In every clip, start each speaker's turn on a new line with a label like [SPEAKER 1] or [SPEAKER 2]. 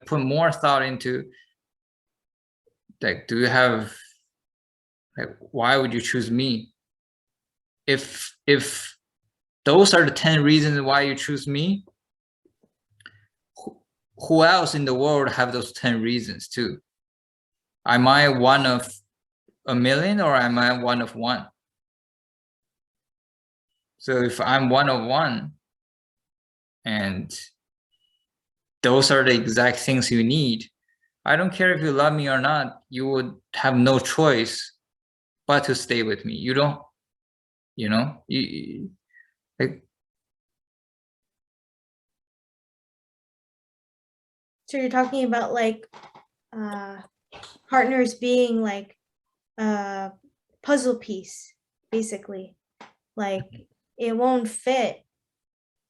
[SPEAKER 1] put more thought into, like, do you have, like, why would you choose me? If those are the 10 reasons why you choose me, who else in the world have those 10 reasons too? Am I one of a million, or am I one of one? So if I'm one of one, and those are the exact things you need, I don't care if you love me or not, you would have no choice but to stay with me. You don't, like,
[SPEAKER 2] So you're talking about like partners being like a puzzle piece, basically. Like it won't fit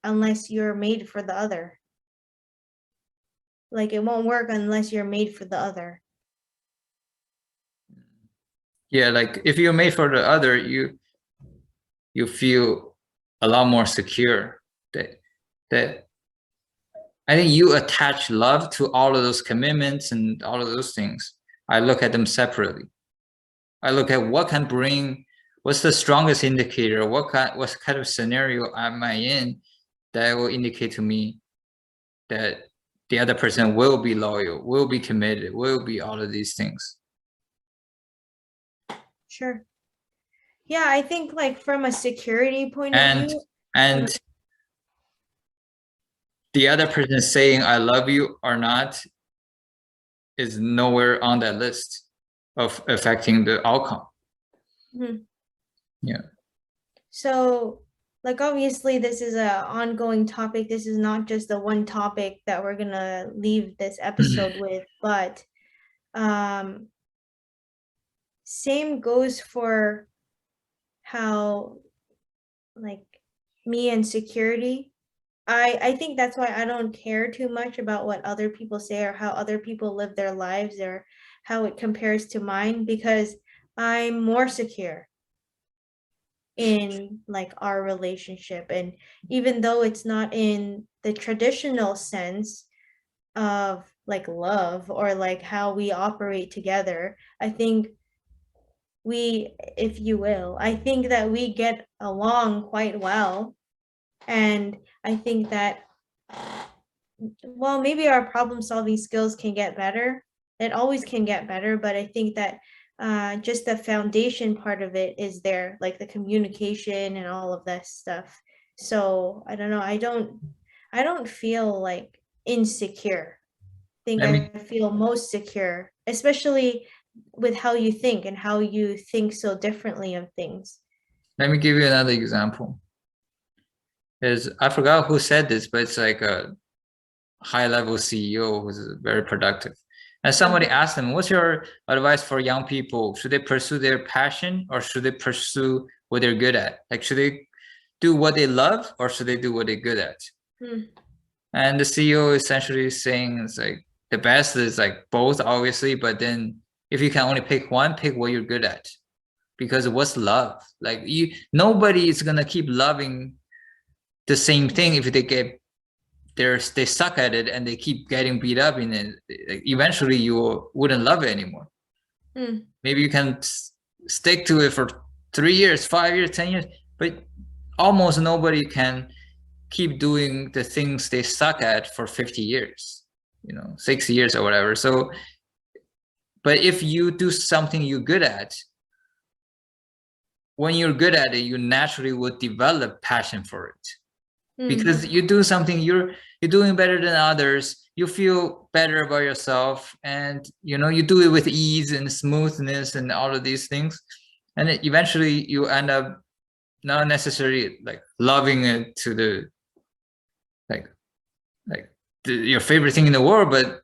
[SPEAKER 2] unless you're made for the other. Like it won't work unless you're made for the other.
[SPEAKER 1] yeah, like if you're made for the other, you feel a lot more secure. That I think you attach love to all of those commitments and all of those things. I look at them separately. I look at what can bring, what's the strongest indicator, what kind of scenario am I in that will indicate to me that the other person will be loyal, will be committed, will be all of these things.
[SPEAKER 2] Sure. Yeah, I think like from a security point of view.
[SPEAKER 1] And the other person saying I love you or not is nowhere on that list of affecting the outcome. Yeah.
[SPEAKER 2] So like obviously this is an ongoing topic. This is not just the one topic that we're gonna leave this episode with, but same goes for how like me and security. I think that's why I don't care too much about what other people say or how other people live their lives or how it compares to mine, because I'm more secure in like our relationship. And even though it's not in the traditional sense of like love or like how we operate together, I think we, if you will, I think that we get along quite well. And I think that, well, maybe our problem solving skills can get better. It always can get better, but I think that just the foundation part of it is there, like the communication and all of that stuff. So I don't know. I don't feel like insecure. I think I feel most secure, especially with how you think and how you think so differently of things.
[SPEAKER 1] Let me give you another example. I forgot who said this, but it's like a high-level CEO who's very productive. And somebody asked them, what's your advice for young people? Should they pursue their passion or should they pursue what they're good at? Like, should they do what they love or should they do what they're good at? And the CEO essentially is saying, it's like the best is like both, obviously, but then if you can only pick one, pick what you're good at. Because what's love? Like nobody is gonna keep loving the same thing if they suck at it and they keep getting beat up in it. Eventually you wouldn't love it anymore. Maybe you can stick to it for 3 years, 5 years, 10 years, but almost nobody can keep doing the things they suck at for 50 years, 60 years or whatever. So, but if you do something you're good at, when you're good at it, you naturally will develop passion for it. Because you do something, you're doing better than others, you feel better about yourself, and you do it with ease and smoothness and all of these things, and eventually you end up not necessarily like loving it to the your favorite thing in the world, but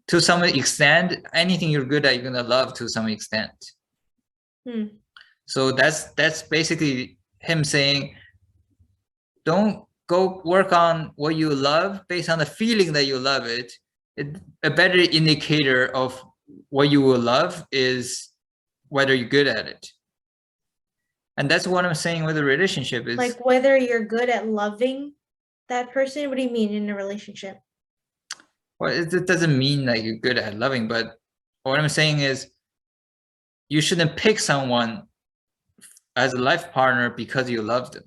[SPEAKER 1] to some extent, anything you're good at, you're gonna love to some extent. So that's basically him saying, don't go work on what you love based on the feeling that you love it. A better indicator of what you will love is whether you're good at it. And that's what I'm saying with a relationship is
[SPEAKER 2] like whether you're good at loving that person. What do you mean in a relationship?
[SPEAKER 1] Well, it doesn't mean that you're good at loving, but what I'm saying is you shouldn't pick someone as a life partner because you love them.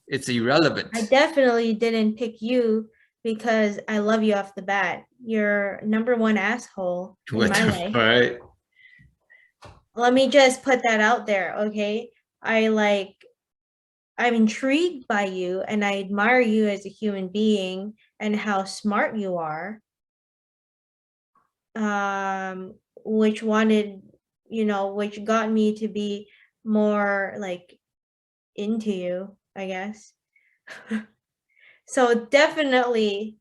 [SPEAKER 1] It's irrelevant.
[SPEAKER 2] I definitely didn't pick you because I love you off the bat. You're #1 asshole in
[SPEAKER 1] What
[SPEAKER 2] my
[SPEAKER 1] the
[SPEAKER 2] life.
[SPEAKER 1] fuck?
[SPEAKER 2] Let me just put that out there, okay? I'm intrigued by you and I admire you as a human being and how smart you are. Which wanted, which got me to be more like into you, I guess. So definitely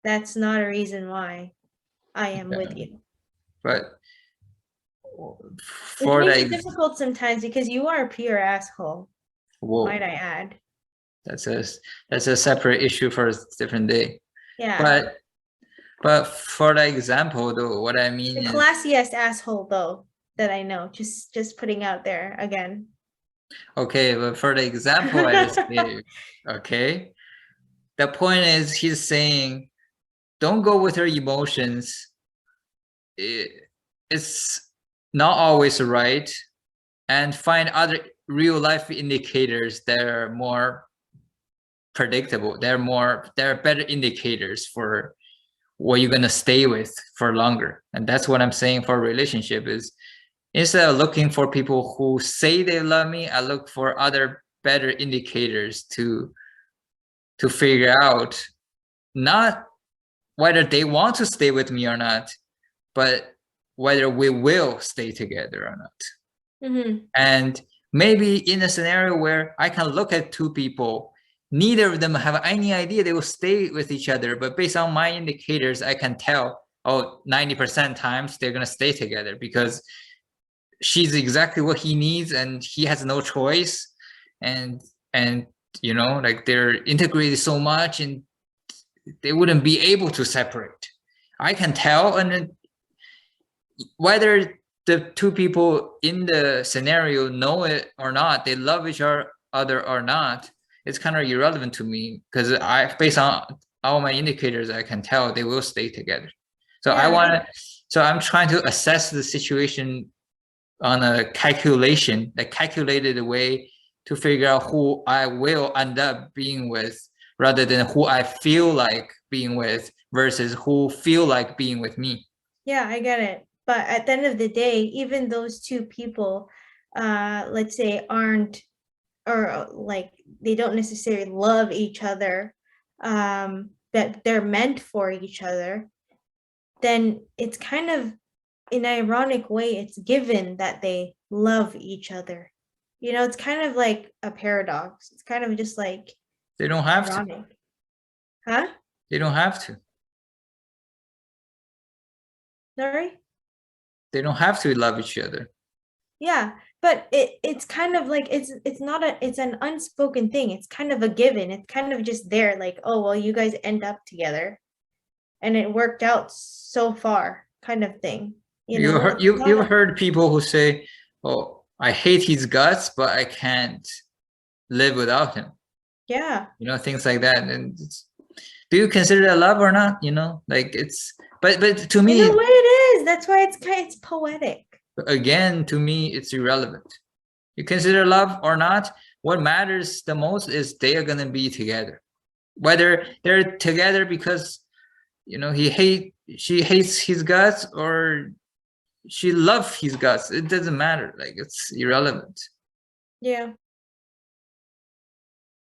[SPEAKER 2] that's not a reason why I am with you.
[SPEAKER 1] But
[SPEAKER 2] Which
[SPEAKER 1] for
[SPEAKER 2] makes it
[SPEAKER 1] the
[SPEAKER 2] difficult sometimes because you are a pure asshole,
[SPEAKER 1] whoa,
[SPEAKER 2] might I add.
[SPEAKER 1] that's a separate issue for a different day.
[SPEAKER 2] Yeah.
[SPEAKER 1] But for the example though, what I mean
[SPEAKER 2] The
[SPEAKER 1] is
[SPEAKER 2] classiest asshole though that I know. Just putting out there again.
[SPEAKER 1] okay, but for the example I just gave, okay, the point is he's saying don't go with your emotions. It's not always right, and find other real life indicators that are more predictable. They're better indicators for what you're gonna stay with for longer. And that's what I'm saying for a relationship is instead of looking for people who say they love me, I look for other better indicators to figure out not whether they want to stay with me or not, but whether we will stay together or not. And maybe in a scenario where I can look at two people, neither of them have any idea they will stay with each other, but based on my indicators, I can tell, oh, 90% times they're going to stay together because she's exactly what he needs and he has no choice. And like they're integrated so much and they wouldn't be able to separate. I can tell, and then whether the two people in the scenario know it or not, they love each other or not, it's kind of irrelevant to me because based on all my indicators, I can tell they will stay together. So I'm trying to assess the situation on a calculated way to figure out who I will end up being with rather than who I feel like being with versus who feel like being with me.
[SPEAKER 2] Yeah, I get it. But at the end of the day, even those two people, let's say aren't, or like they don't necessarily love each other, that they're meant for each other, then it's kind of, in an ironic way, it's given that they love each other. It's kind of like a paradox. It's kind of just like
[SPEAKER 1] they don't have
[SPEAKER 2] ironic.
[SPEAKER 1] to.
[SPEAKER 2] Huh?
[SPEAKER 1] They don't have to.
[SPEAKER 2] Sorry?
[SPEAKER 1] They don't have to love each other.
[SPEAKER 2] Yeah, but it's kind of like it's an unspoken thing. It's kind of a given. It's kind of just there, like, oh well, you guys end up together, and it worked out so far, kind of thing.
[SPEAKER 1] You've heard people who say, "Oh, I hate his guts, but I can't live without him."
[SPEAKER 2] Yeah.
[SPEAKER 1] Things like that. And do you consider that love or not? Like it's, but to me,
[SPEAKER 2] in a way it is. That's why it's poetic.
[SPEAKER 1] Again, to me, it's irrelevant. You consider love or not, what matters the most is they are gonna be together. Whether they're together because she hates his guts or she loves his guts, it doesn't matter. Like it's irrelevant.
[SPEAKER 2] Yeah.